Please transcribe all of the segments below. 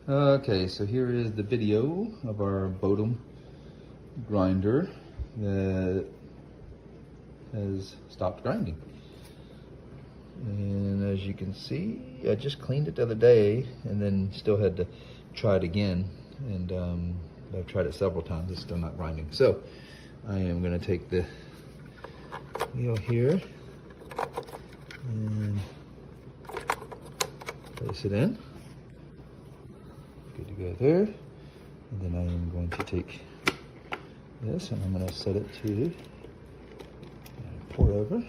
Okay, so here is the video of our Bodum grinder that has stopped grinding. And as you can see, I just cleaned it the other day and then still had to try it again. And I've tried it several times, it's still not grinding. So I am gonna take the wheel here and place it in. Good to go there. And then I am going to take this and I'm going to set it to pour over. And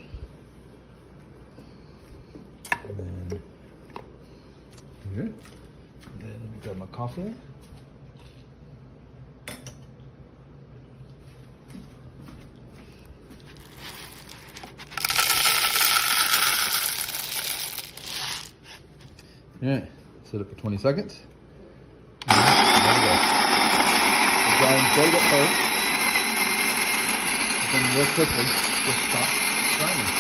then here. And then let me grab my coffee. All right, set it for 20 seconds. There we go. Grind right up first. Then real quickly, just stop grinding.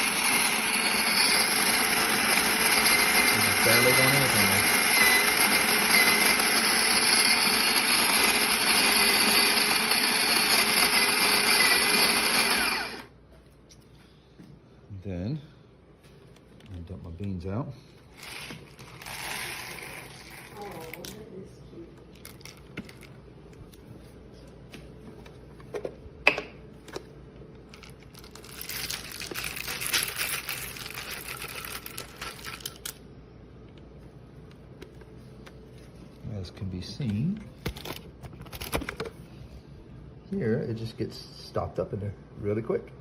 Just barely doing anything there. Then, I'm gonna dump my beans out. As can be seen, here it just gets stopped up in there really quick.